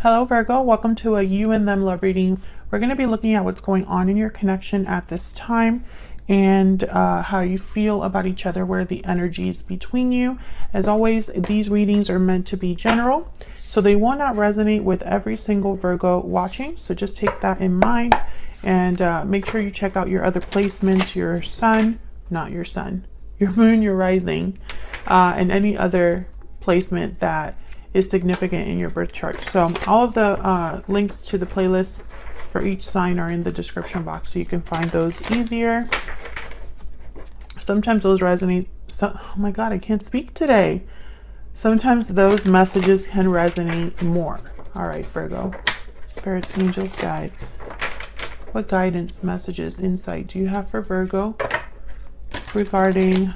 Hello Virgo, welcome to a you and them love reading. We're going to be looking at what's going on in your connection at this time and how you feel about each other, what are the energies between you. As always, these readings are meant to be general, so they will not resonate with every single Virgo watching, so just take that in mind and make sure you check out your other placements, your sun, not your sun, your moon, your rising, and any other placement that is significant in your birth chart. So all of the links to the playlists for each sign are in the description box, so you can find those easier. Sometimes those resonate. Oh my God, I can't speak today. Sometimes those messages can resonate more. All right, Virgo, spirits, angels, guides. What guidance, messages, insight do you have for Virgo regarding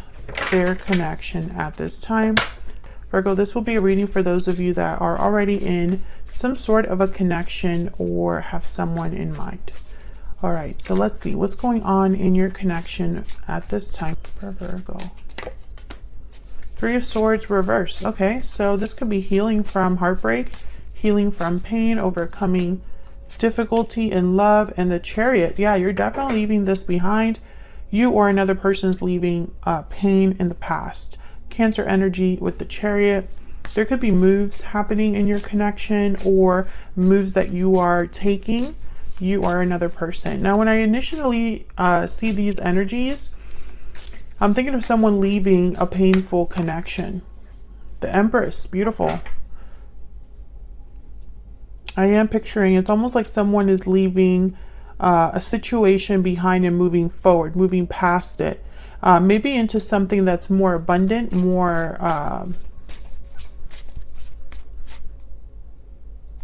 their connection at this time? Virgo, this will be a reading for those of you that are already in some sort of a connection or have someone in mind. All right, so let's see what's going on in your connection at this time for Virgo. Three of Swords reverse. Okay, so this could be healing from heartbreak, healing from pain, overcoming difficulty in love, and the Chariot. Yeah, you're definitely leaving this behind. You or another person's leaving pain in the past. Cancer energy with the Chariot. There could be moves happening in your connection or moves that you are taking, you or another person. Now, when I initially see these energies, I'm thinking of someone leaving a painful connection. The Empress, beautiful. I am picturing, it's almost like someone is leaving a situation behind and moving forward, moving past it. Maybe into something that's more abundant, more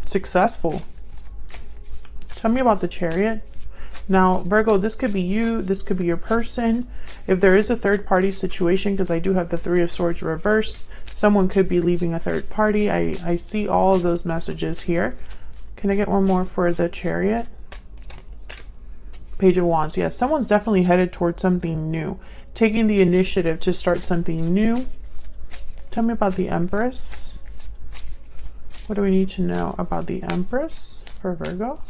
successful. Tell me about the Chariot. Now, Virgo, this could be you. This could be your person. If there is a third party situation, because I do have the Three of Swords reverse, someone could be leaving a third party. I see all of those messages here. Can I get one more for the Chariot? Page of Wands. Yes, someone's definitely headed towards something new, taking the initiative to start something new. Tell me about the Empress. What do we need to know about the Empress for Virgo?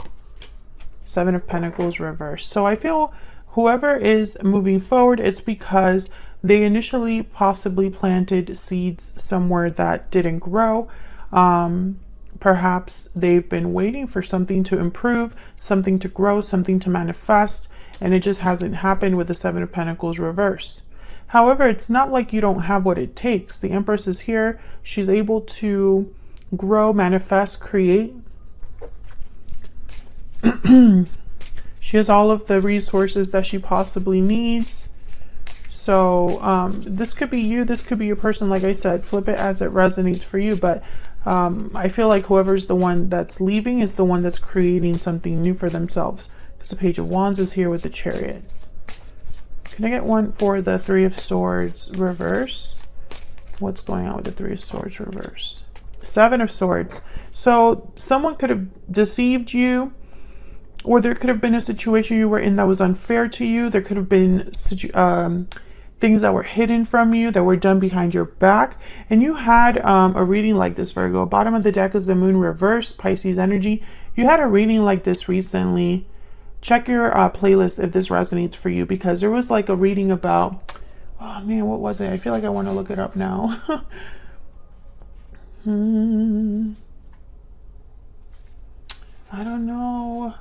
Seven of Pentacles reverse. So I feel whoever is moving forward, it's because they initially possibly planted seeds somewhere that didn't grow. Perhaps they've been waiting for something to improve, something to grow, something to manifest, and it just hasn't happened with the Seven of Pentacles reverse. However, it's not like you don't have what it takes. The Empress is here. She's able to grow, manifest, create. She has all of the resources that she possibly needs. So this could be you. This could be your person. Like I said, flip it as it resonates for you. But I feel like whoever's the one that's leaving is the one that's creating something new for themselves. Because the Page of Wands is here with the Chariot. Can I get one for the Three of Swords reverse? What's going on with the Three of Swords reverse? Seven of Swords. So someone could have deceived you, or there could have been a situation you were in that was unfair to you. There could have been things that were hidden from you, that were done behind your back. And you had a reading like this, Virgo. Bottom of the deck is the Moon reverse, Pisces energy. You had a reading like this recently. Check your playlist if this resonates for you, because there was like a reading about, oh man, what was it? I feel like I want to look it up now. I don't know.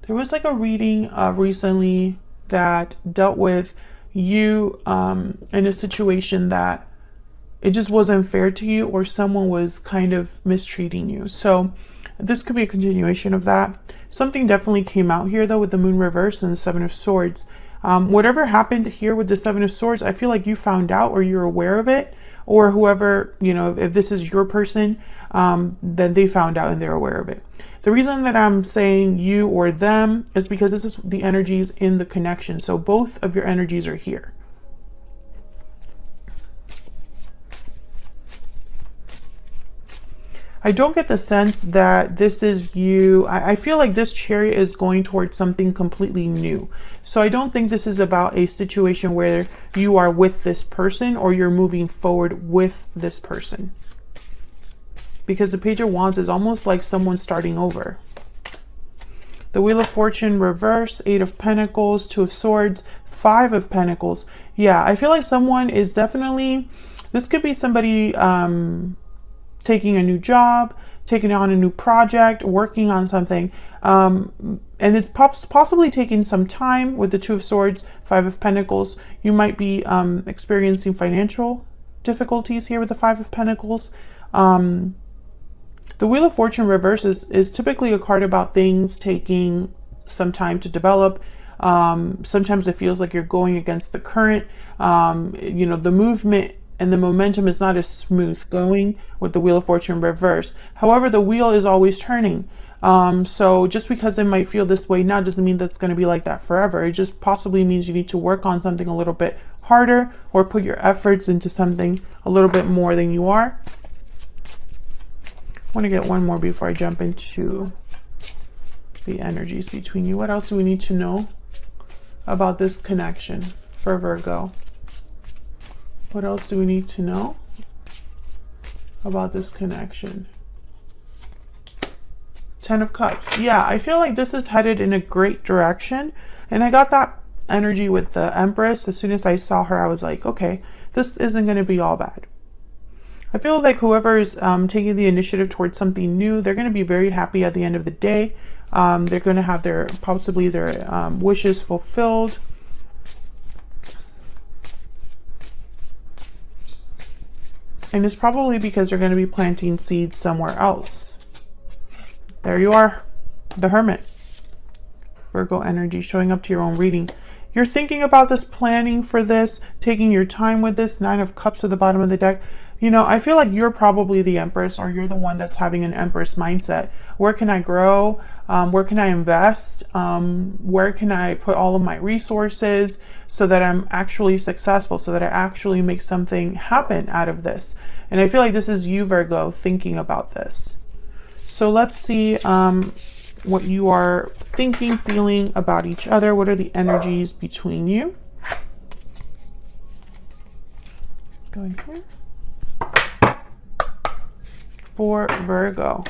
There was like a reading recently that dealt with you in a situation that it just wasn't fair to you, or someone was kind of mistreating you. So this could be a continuation of that. Something definitely came out here though with the Moon reverse and the Seven of Swords. Whatever happened here with the Seven of Swords, I feel like you found out, or you're aware of it, or whoever, you know, if this is your person, then they found out and they're aware of it. The reason that I'm saying you or them is because this is the energies in the connection. So both of your energies are here. I don't get the sense that this is you. I feel like this Chariot is going towards something completely new. So I don't think this is about a situation where you are with this person or you're moving forward with this person. Because the Page of Wands is almost like someone starting over. The Wheel of Fortune reverse, 8 of Pentacles, 2 of Swords, 5 of Pentacles. Yeah, I feel like someone is definitely, this could be somebody taking a new job, taking on a new project, working on something. And it's possibly taking some time with the 2 of Swords, 5 of Pentacles. You might be experiencing financial difficulties here with the 5 of Pentacles. The Wheel of Fortune reverse is typically a card about things taking some time to develop. Sometimes it feels like you're going against the current. You know, the movement and the momentum is not as smooth going with the Wheel of Fortune reverse. However, the wheel is always turning. So just because it might feel this way now doesn't mean that's going to be like that forever. It just possibly means you need to work on something a little bit harder or put your efforts into something a little bit more than you are. I want to get one more before I jump into the energies between you. What else do we need to know about this connection for Virgo? What else do we need to know about this connection? 10 of Cups. Yeah, I feel like this is headed in a great direction. And I got that energy with the Empress. As soon as I saw her, I was like, okay, this isn't going to be all bad. I feel like whoever is taking the initiative towards something new, they're going to be very happy at the end of the day. They're going to have possibly their wishes fulfilled. And it's probably because they're going to be planting seeds somewhere else. There you are, the Hermit. Virgo energy showing up to your own reading. You're thinking about this, planning for this, taking your time with this. 9 of Cups at the bottom of the deck. You know, I feel like you're probably the Empress, or you're the one that's having an Empress mindset. Where can I grow? Where can I invest? Where can I put all of my resources so that I'm actually successful, so that I actually make something happen out of this? And I feel like this is you, Virgo, thinking about this. So let's see what you are thinking, feeling about each other. What are the energies between you? Going here. For Virgo.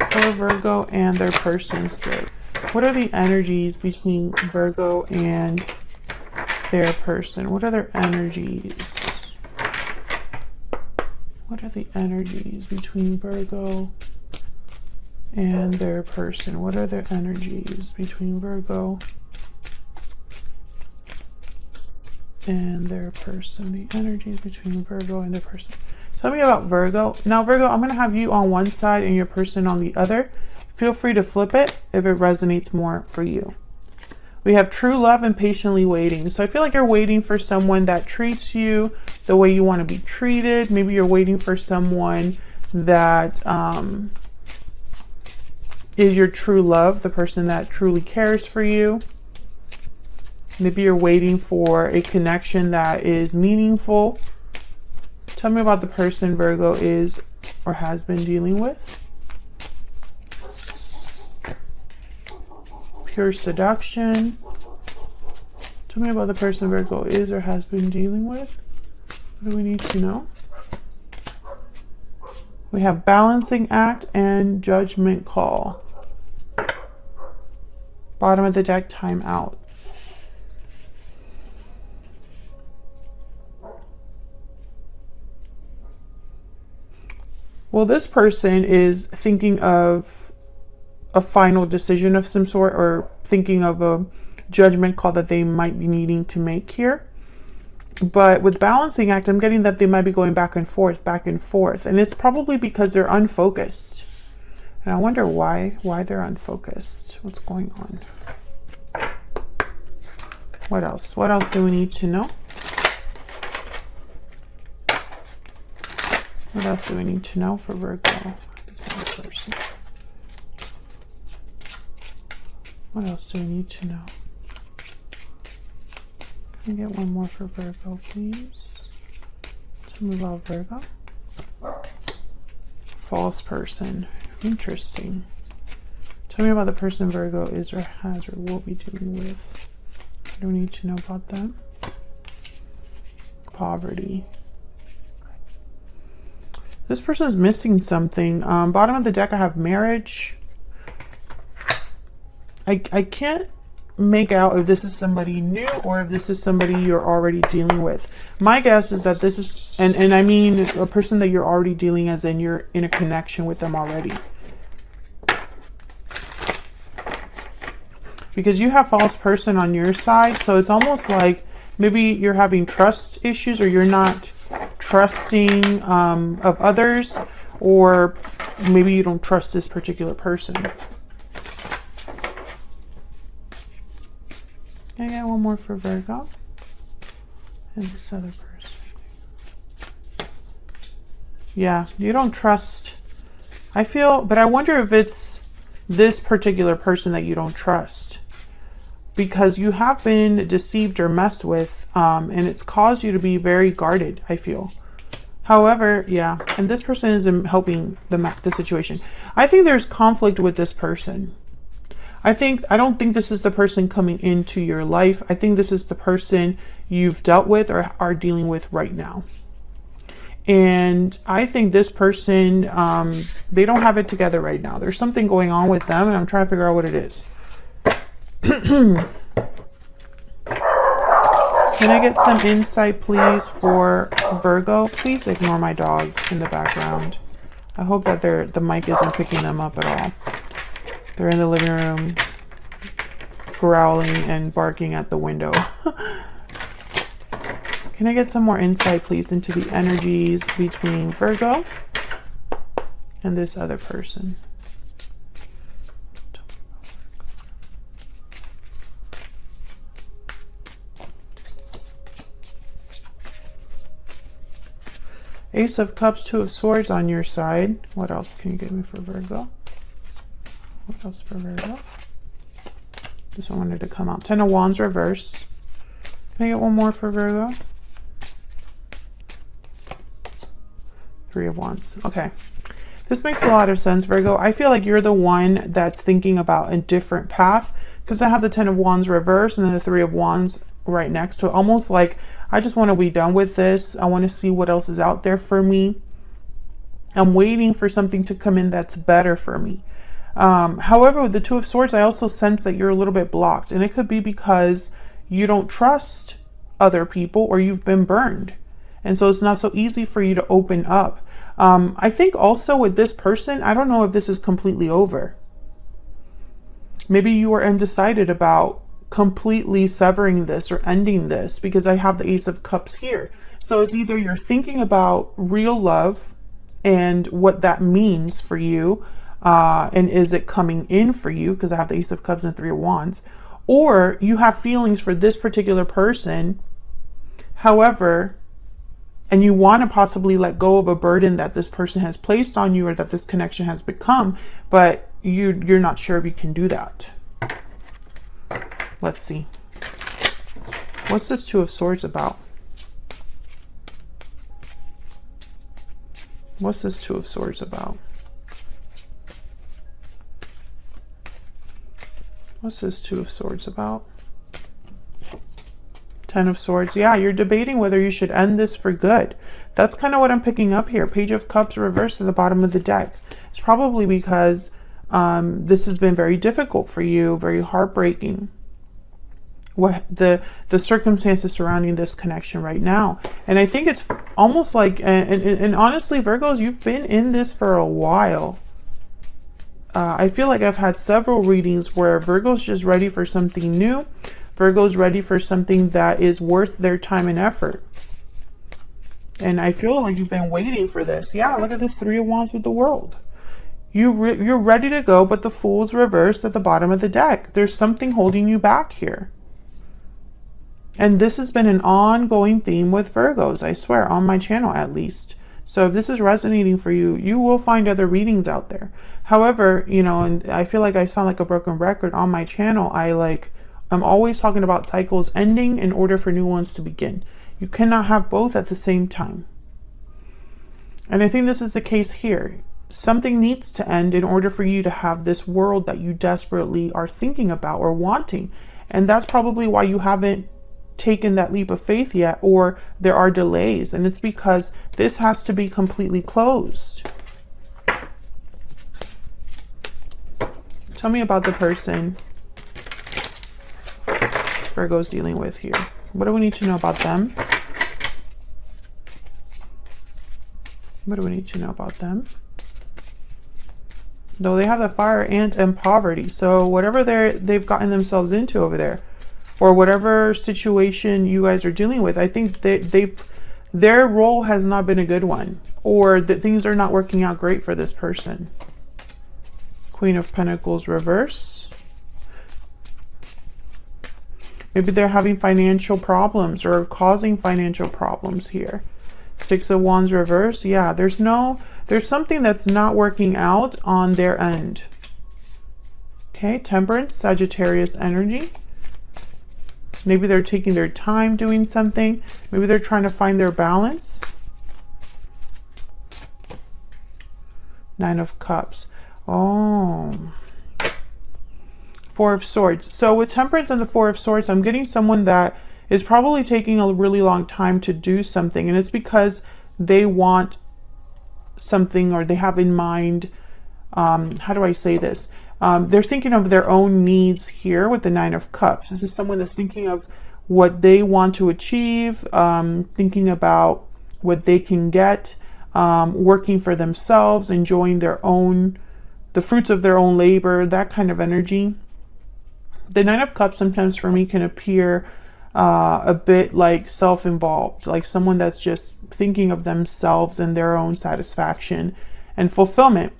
For Virgo and their person spirit. What are the energies between Virgo and their person? What are their energies? What are the energies between Virgo and their person? What are their energies between Virgo and their person? The energies between Virgo and their person. Tell me about Virgo. Now, Virgo, I'm going to have you on one side and your person on the other. Feel free to flip it if it resonates more for you. We have true love and patiently waiting. So I feel like you're waiting for someone that treats you the way you want to be treated. Maybe you're waiting for someone that is your true love, the person that truly cares for you. Maybe you're waiting for a connection that is meaningful. Tell me about the person Virgo is or has been dealing with. Pure seduction. Tell me about the person Virgo is or has been dealing with. What do we need to know? We have balancing act and judgment call. Bottom of the deck, time out. Well, this person is thinking of a final decision of some sort, or thinking of a judgment call that they might be needing to make here. But with balancing act, I'm getting that they might be going back and forth. And it's probably because they're unfocused. And I wonder why they're unfocused. What's going on? What else? What else do we need to know? What else do we need to know for Virgo? What else do we need to know? Can I get one more for Virgo, please? Tell me about Virgo. False person. Interesting. Tell me about the person Virgo is or has or will be dealing with. I don't need to know about them. Poverty. This person is missing something. Bottom of the deck, I have marriage. I can't make out if this is somebody new or if this is somebody you're already dealing with. My guess is that this is, and I mean a person that you're already dealing as in you're in a connection with them already. Because you have false person on your side, so it's almost like maybe you're having trust issues or you're not trusting of others, or maybe you don't trust this particular person. Can I get one more for Virgo? And this other person. Yeah, you don't trust. I feel, but I wonder if it's this particular person that you don't trust. Because you have been deceived or messed with, and it's caused you to be very guarded, I feel. However, yeah, and this person isn't helping the situation. I think there's conflict with this person. I don't think this is the person coming into your life. I think this is the person you've dealt with or are dealing with right now. And I think this person, they don't have it together right now. There's something going on with them, and I'm trying to figure out what it is. Can I get some insight, please, for Virgo? Please ignore my dogs in the background. I hope that the mic isn't picking them up at all. They're in the living room, growling and barking at the window. Can I get some more insight, please, into the energies between Virgo and this other person? Ace of Cups, Two of Swords on your side. What else can you give me for Virgo? What else for Virgo? This one wanted to come out. Ten of Wands reverse. Can I get one more for Virgo? Three of Wands. Okay. This makes a lot of sense, Virgo. I feel like you're the one that's thinking about a different path, because I have the Ten of Wands reverse and then the Three of Wands right next to it. Almost like, I just want to be done with this. I want to see what else is out there for me. I'm waiting for something to come in that's better for me. However, with the Two of Swords, I also sense that you're a little bit blocked. And it could be because you don't trust other people or you've been burned. And so it's not so easy for you to open up. I think also with this person, I don't know if this is completely over. Maybe you are undecided about completely severing this or ending this, because I have the Ace of Cups here. So it's either you're thinking about real love and what that means for you, and is it coming in for you, because I have the Ace of Cups and Three of Wands, or you have feelings for this particular person, however, and you want to possibly let go of a burden that this person has placed on you or that this connection has become, but you're not sure if you can do that. Let's see. What's this Two of Swords about? What's this Two of Swords about? What's this Two of Swords about? Ten of Swords. Yeah, you're debating whether you should end this for good. That's kind of what I'm picking up here. Page of Cups reversed at the bottom of the deck. It's probably because this has been very difficult for you, very heartbreaking. What the circumstances surrounding this connection right now. And I think it's almost like, and honestly, Virgos, you've been in this for a while. I feel like I've had several readings where Virgo's just ready for something new. Virgo's ready for something that is worth their time and effort. And I feel like you've been waiting for this. Yeah, look at this Three of Wands with the World. You're ready to go, but the Fool's reversed at the bottom of the deck. There's something holding you back here. And this has been an ongoing theme with Virgos, I swear, on my channel at least. So if this is resonating for you, you will find other readings out there. However, you know, and I feel like I sound like a broken record on my channel. I'm always talking about cycles ending in order for new ones to begin. You cannot have both at the same time. And I think this is the case here. something needs to end in order for you to have this world that you desperately are thinking about or wanting. And that's probably why you haven't taken that leap of faith yet, or there are delays. And it's because this has to be completely closed. Tell me about the person Virgo's dealing with here. What do we need to know about them? What do we need to know about them? No, they have the fire and poverty. So whatever they've gotten themselves into over there, or whatever situation you guys are dealing with, I think their role has not been a good one, or that things are not working out great for this person. Queen of Pentacles reverse. Maybe they're having financial problems or causing financial problems here. Six of Wands reverse. Yeah, there's something that's not working out on their end. Okay, Temperance, Sagittarius energy. Maybe they're taking their time doing something. Maybe they're trying to find their balance. Nine of Cups. Oh. Four of Swords. So with Temperance and the Four of Swords, I'm getting someone that is probably taking a really long time to do something. And it's because they want something, or they have in mind, how do I say this? They're thinking of their own needs here with the Nine of Cups. This is someone that's thinking of what they want to achieve, thinking about what they can get, working for themselves, enjoying the fruits of their own labor, that kind of energy. The Nine of Cups sometimes for me can appear a bit like self-involved, like someone that's just thinking of themselves and their own satisfaction and fulfillment.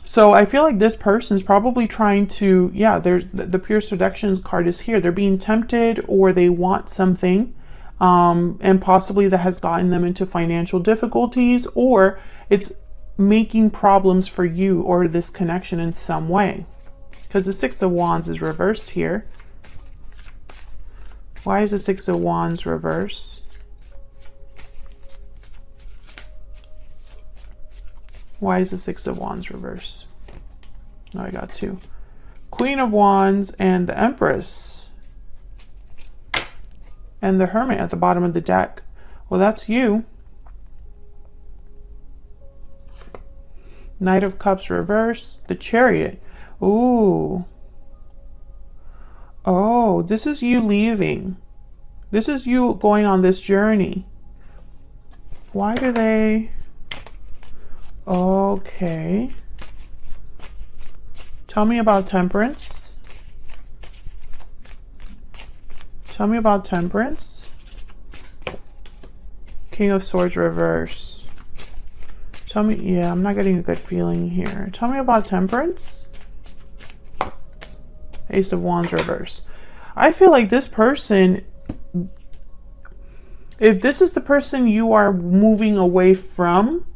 So I feel like this person's probably trying to, yeah, there's the Pure Seduction card is here. They're being tempted, or they want something, and possibly that has gotten them into financial difficulties, or it's making problems for you or this connection in some way. Because the Six of Wands is reversed here. Why is the Six of Wands reversed? Why is the Six of Wands reversed? Oh, I got two. Queen of Wands and the Empress. And the Hermit at the bottom of the deck. Well, that's you. Knight of Cups reversed. The Chariot. Ooh. Oh, this is you leaving. This is you going on this journey. Why do they... Okay. Tell me about Temperance. Tell me about Temperance. King of Swords reverse. Tell me, yeah, I'm not getting a good feeling here. Tell me about Temperance. Ace of Wands reverse. I feel like this person, if this is the person you are moving away from,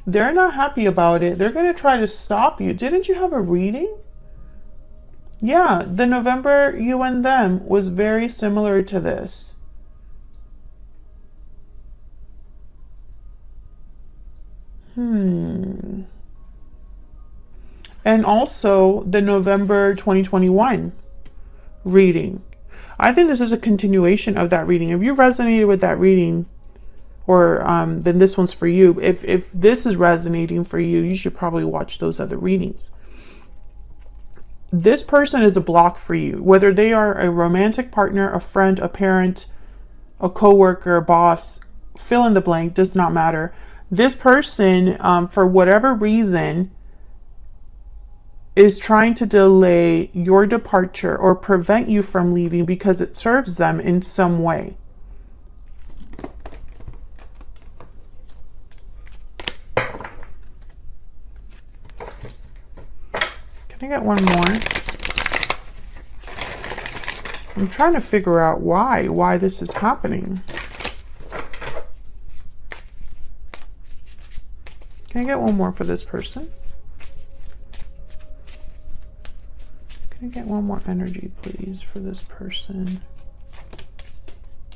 they're not happy about it. They're going to try to stop you. Didn't you have a reading? Yeah, the November you and them was very similar to this. And also the November 2021 reading. I think this is a continuation of that reading. If you resonated with that reading, or then this one's for you. If this is resonating for you, you should probably watch those other readings. This person is a block for you, whether they are a romantic partner, a friend, a parent, a coworker, a boss, fill in the blank, does not matter. This person, for whatever reason, is trying to delay your departure or prevent you from leaving because it serves them in some way. Can I get one more? I'm trying to figure out why this is happening. Can I get one more for this person? Can I get one more energy, please, for this person?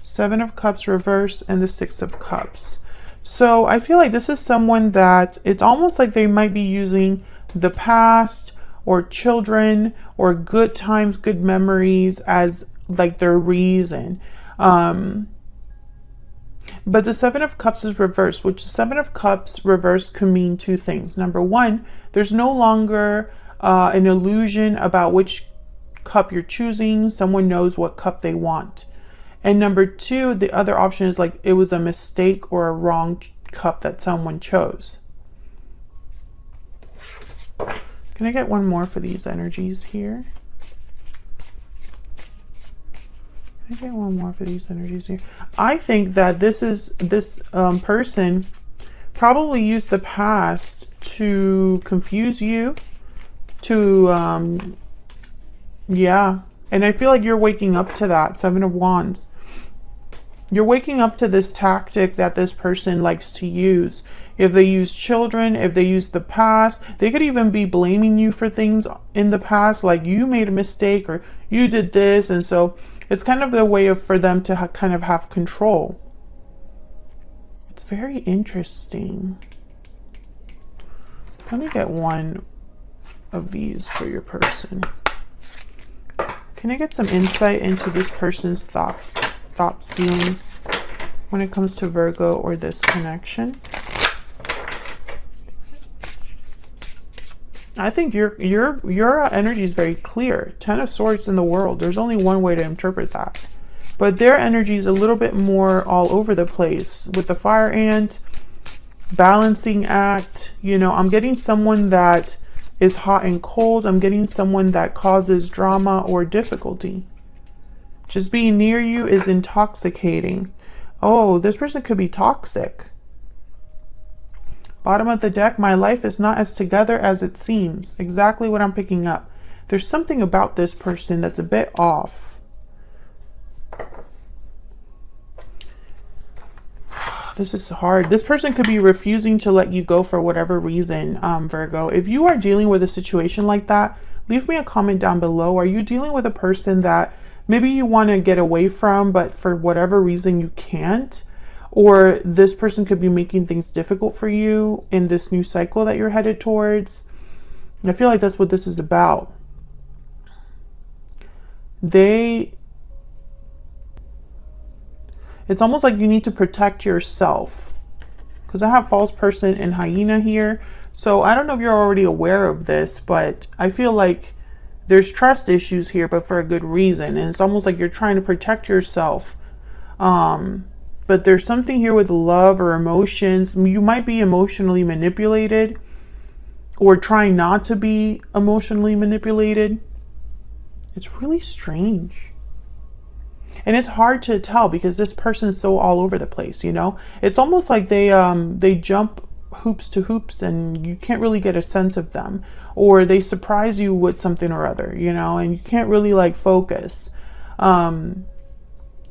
Seven of Cups reverse and the Six of Cups. So I feel like this is someone that it's almost like they might be using the past or children or good times, good memories as like their reason. But the Seven of Cups is reversed, which the Seven of Cups reversed can mean two things. Number one, there's no longer an illusion about which cup you're choosing. Someone knows what cup they want. And number two, the other option is like it was a mistake or a wrong cup that someone chose. Can I get one more for these energies here? Can I get one more for these energies here? I think that this person probably used the past to confuse you, to yeah. And I feel like you're waking up to that. Seven of Wands. You're waking up to this tactic that this person likes to use. If they use children, if they use the past, they could even be blaming you for things in the past, like you made a mistake or you did this. And so it's kind of a way for them to kind of have control. It's very interesting. Let me get one of these for your person. Can I get some insight into this person's thoughts, feelings when it comes to Virgo or this connection? I think your energy is very clear. Ten of Swords in the world. There's only one way to interpret that. But their energy is a little bit more all over the place with the fire ant, balancing act. You know, I'm getting someone that is hot and cold. I'm getting someone that causes drama or difficulty. Just being near you is intoxicating. Oh, this person could be toxic. Bottom of the deck, my life is not as together as it seems. Exactly what I'm picking up. There's something about this person that's a bit off. This is hard. This person could be refusing to let you go for whatever reason, Virgo. If you are dealing with a situation like that, leave me a comment down below. Are you dealing with a person that maybe you want to get away from, but for whatever reason you can't? Or this person could be making things difficult for you in this new cycle that you're headed towards. I feel like that's what this is about. It's almost like you need to protect yourself. Because I have false person and hyena here. So I don't know if you're already aware of this, but I feel like there's trust issues here, but for a good reason. And it's almost like you're trying to protect yourself. But there's something here with love or emotions. You might be emotionally manipulated or trying not to be emotionally manipulated. It's really strange. And it's hard to tell because this person is so all over the place, you know? It's almost like they jump hoops to hoops and you can't really get a sense of them. Or they surprise you with something or other, you know, and you can't really like focus.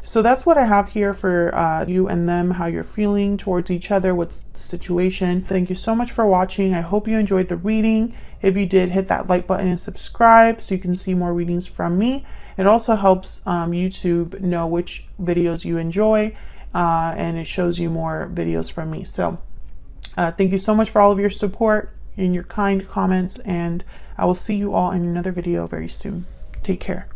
So that's what I have here for you and them, how you're feeling towards each other, what's the situation. Thank you so much for watching. I hope you enjoyed the reading. If you did, hit that like button and subscribe so you can see more readings from me. It also helps YouTube know which videos you enjoy and it shows you more videos from me. So thank you so much for all of your support and your kind comments, and I will see you all in another video very soon. Take care.